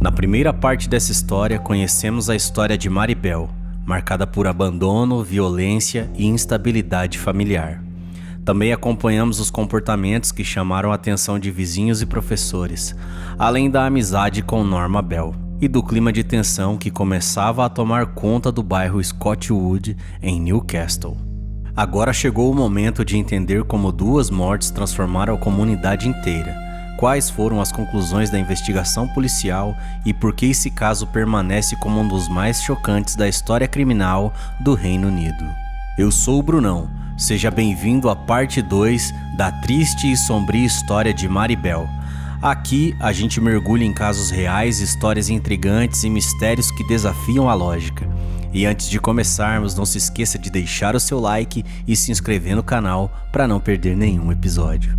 Na primeira parte dessa história, conhecemos a história de Maribel, marcada por abandono, violência e instabilidade familiar. Também acompanhamos os comportamentos que chamaram a atenção de vizinhos e professores, além da amizade com Norma Bell e do clima de tensão que começava a tomar conta do bairro Scottwood, em Newcastle. Agora chegou o momento de entender como duas mortes transformaram a comunidade inteira, quais foram as conclusões da investigação policial e por que esse caso permanece como um dos mais chocantes da história criminal do Reino Unido. Eu sou o Brunão, seja bem-vindo à parte 2 da triste e sombria história de Maribel. Aqui a gente mergulha em casos reais, histórias intrigantes e mistérios que desafiam a lógica. E antes de começarmos, não se esqueça de deixar o seu like e se inscrever no canal para não perder nenhum episódio.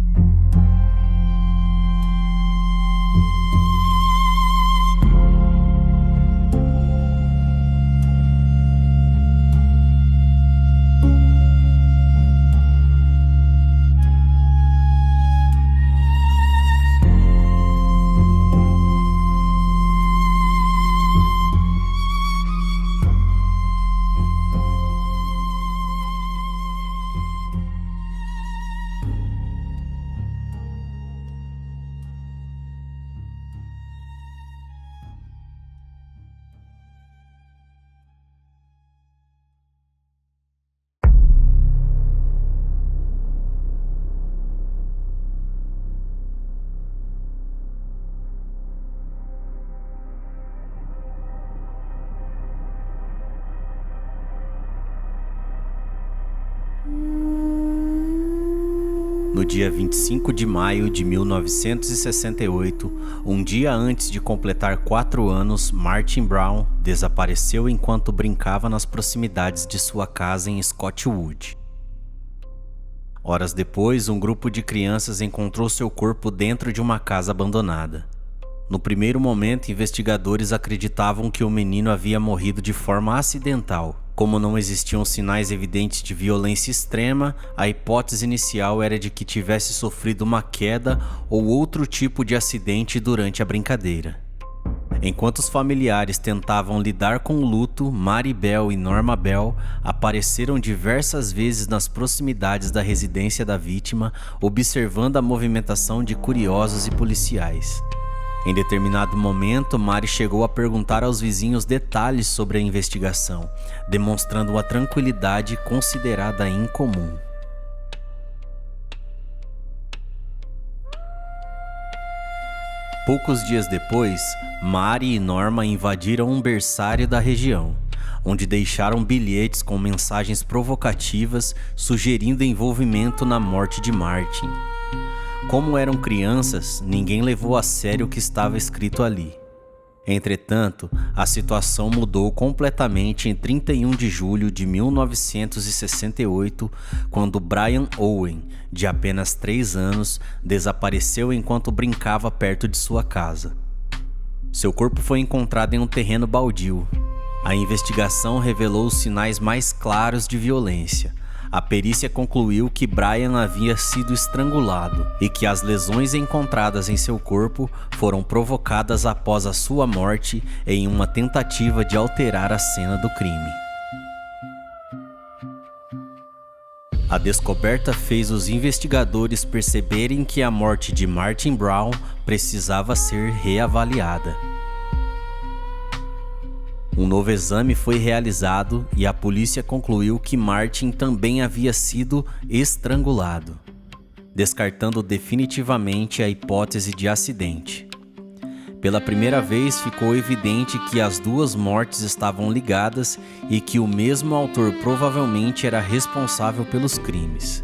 No dia 25 de maio de 1968, um dia antes de completar 4 anos, Martin Brown desapareceu enquanto brincava nas proximidades de sua casa em Scottwood. Horas depois, um grupo de crianças encontrou seu corpo dentro de uma casa abandonada. No primeiro momento, investigadores acreditavam que o menino havia morrido de forma acidental. Como não existiam sinais evidentes de violência extrema, a hipótese inicial era de que tivesse sofrido uma queda ou outro tipo de acidente durante a brincadeira. Enquanto os familiares tentavam lidar com o luto, Maribel e Norma Bell apareceram diversas vezes nas proximidades da residência da vítima, observando a movimentação de curiosos e policiais. Em determinado momento, Mari chegou a perguntar aos vizinhos detalhes sobre a investigação, demonstrando uma tranquilidade considerada incomum. Poucos dias depois, Mari e Norma invadiram um berçário da região, onde deixaram bilhetes com mensagens provocativas sugerindo envolvimento na morte de Martin. Como eram crianças, ninguém levou a sério o que estava escrito ali. Entretanto, a situação mudou completamente em 31 de julho de 1968, quando Brian Owen, de apenas 3 anos, desapareceu enquanto brincava perto de sua casa. Seu corpo foi encontrado em um terreno baldio. A investigação revelou os sinais mais claros de violência. A perícia concluiu que Brian havia sido estrangulado e que as lesões encontradas em seu corpo foram provocadas após a sua morte em uma tentativa de alterar a cena do crime. A descoberta fez os investigadores perceberem que a morte de Martin Brown precisava ser reavaliada. Um novo exame foi realizado e a polícia concluiu que Martin também havia sido estrangulado, descartando definitivamente a hipótese de acidente. Pela primeira vez ficou evidente que as duas mortes estavam ligadas e que o mesmo autor provavelmente era responsável pelos crimes.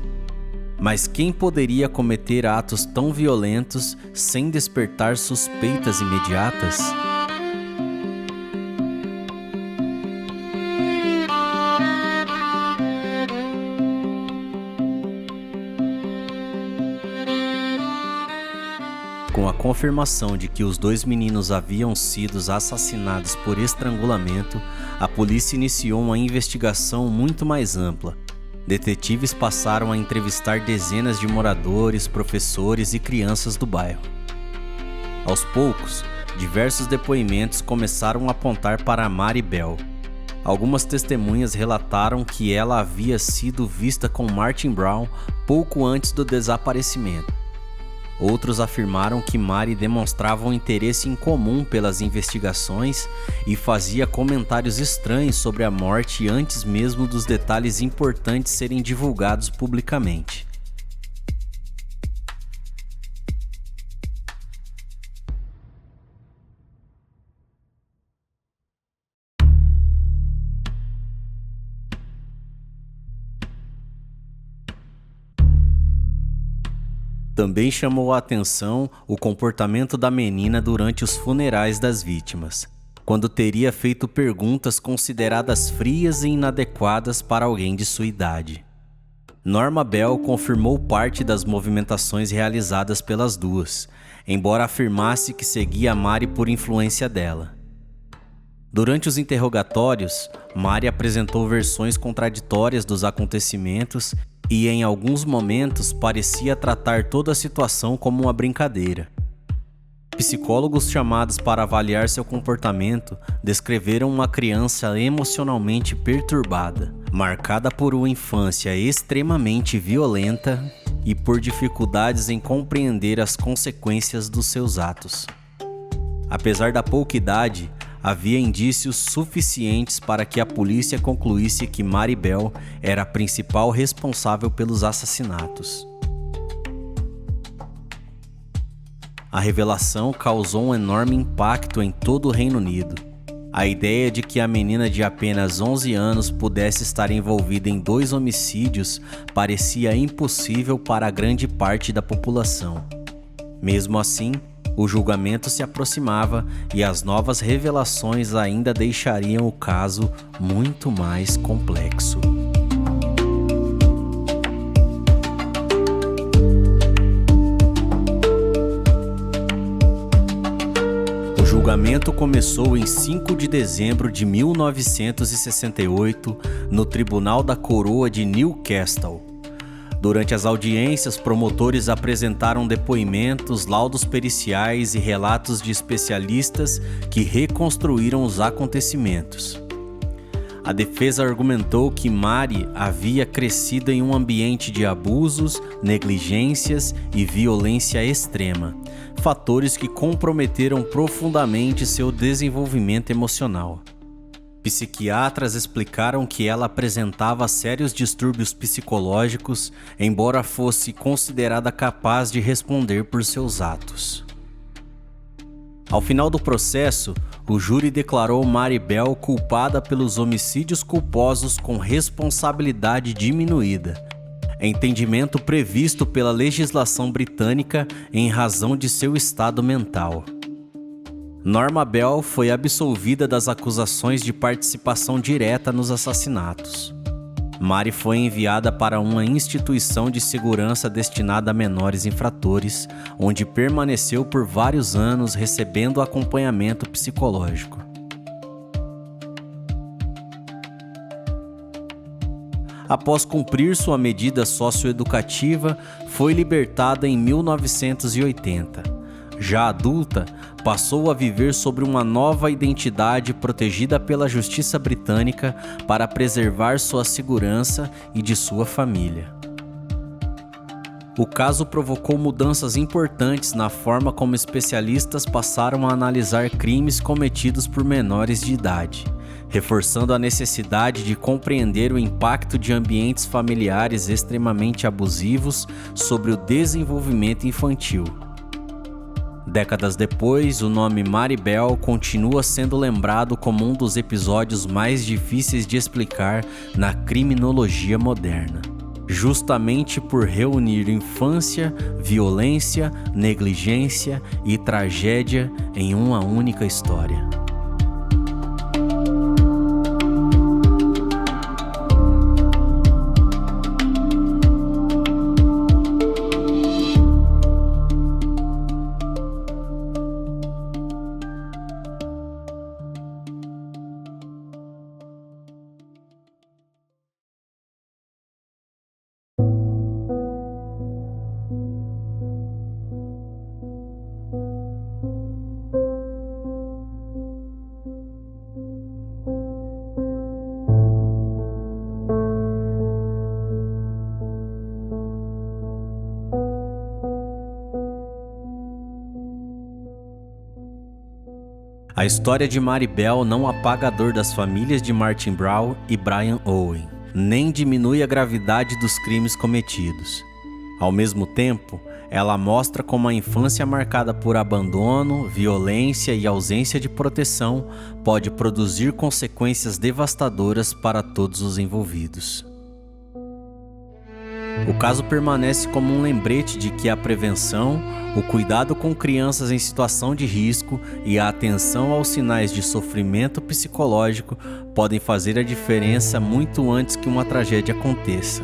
Mas quem poderia cometer atos tão violentos sem despertar suspeitas imediatas? Com a confirmação de que os 2 meninos haviam sido assassinados por estrangulamento, a polícia iniciou uma investigação muito mais ampla. Detetives passaram a entrevistar dezenas de moradores, professores e crianças do bairro. Aos poucos, diversos depoimentos começaram a apontar para Mari Bell. Algumas testemunhas relataram que ela havia sido vista com Martin Brown pouco antes do desaparecimento. Outros afirmaram que Mari demonstrava um interesse incomum pelas investigações e fazia comentários estranhos sobre a morte antes mesmo dos detalhes importantes serem divulgados publicamente. Também chamou a atenção o comportamento da menina durante os funerais das vítimas, quando teria feito perguntas consideradas frias e inadequadas para alguém de sua idade. Norma Bell confirmou parte das movimentações realizadas pelas duas, embora afirmasse que seguia Mari por influência dela. Durante os interrogatórios, Mari apresentou versões contraditórias dos acontecimentos e, em alguns momentos, parecia tratar toda a situação como uma brincadeira. Psicólogos chamados para avaliar seu comportamento descreveram uma criança emocionalmente perturbada, marcada por uma infância extremamente violenta e por dificuldades em compreender as consequências dos seus atos. Apesar da pouca idade, havia indícios suficientes para que a polícia concluísse que Mari Bell era a principal responsável pelos assassinatos. A revelação causou um enorme impacto em todo o Reino Unido. A ideia de que a menina de apenas 11 anos pudesse estar envolvida em 2 homicídios parecia impossível para grande parte da população. Mesmo assim, o julgamento se aproximava e as novas revelações ainda deixariam o caso muito mais complexo. O julgamento começou em 5 de dezembro de 1968 no Tribunal da Coroa de Newcastle. Durante as audiências, promotores apresentaram depoimentos, laudos periciais e relatos de especialistas que reconstruíram os acontecimentos. A defesa argumentou que Mari havia crescido em um ambiente de abusos, negligências e violência extrema, fatores que comprometeram profundamente seu desenvolvimento emocional. Psiquiatras explicaram que ela apresentava sérios distúrbios psicológicos, embora fosse considerada capaz de responder por seus atos. Ao final do processo, o júri declarou Mari Bell culpada pelos homicídios culposos com responsabilidade diminuída, entendimento previsto pela legislação britânica em razão de seu estado mental. Norma Bell foi absolvida das acusações de participação direta nos assassinatos. Mari foi enviada para uma instituição de segurança destinada a menores infratores, onde permaneceu por vários anos recebendo acompanhamento psicológico. Após cumprir sua medida socioeducativa, foi libertada em 1980. Já adulta, passou a viver sobre uma nova identidade protegida pela justiça britânica para preservar sua segurança e de sua família. O caso provocou mudanças importantes na forma como especialistas passaram a analisar crimes cometidos por menores de idade, reforçando a necessidade de compreender o impacto de ambientes familiares extremamente abusivos sobre o desenvolvimento infantil. Décadas depois, o nome Mari Bell continua sendo lembrado como um dos episódios mais difíceis de explicar na criminologia moderna, justamente por reunir infância, violência, negligência e tragédia em uma única história. A história de Maribel não apaga a dor das famílias de Martin Brown e Brian Owen, nem diminui a gravidade dos crimes cometidos. Ao mesmo tempo, ela mostra como a infância marcada por abandono, violência e ausência de proteção pode produzir consequências devastadoras para todos os envolvidos. O caso permanece como um lembrete de que a prevenção, o cuidado com crianças em situação de risco e a atenção aos sinais de sofrimento psicológico podem fazer a diferença muito antes que uma tragédia aconteça.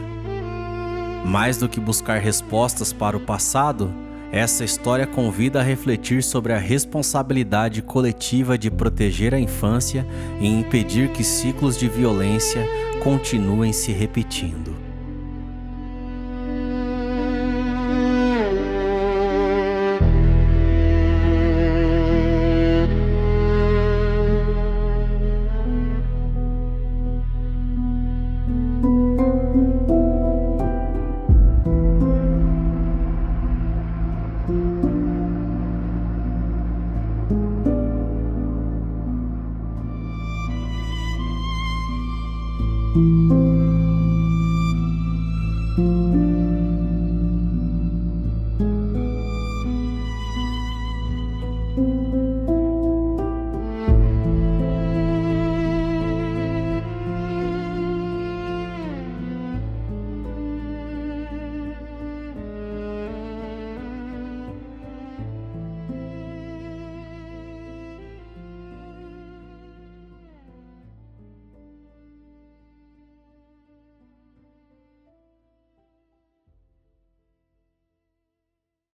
Mais do que buscar respostas para o passado, essa história convida a refletir sobre a responsabilidade coletiva de proteger a infância e impedir que ciclos de violência continuem se repetindo.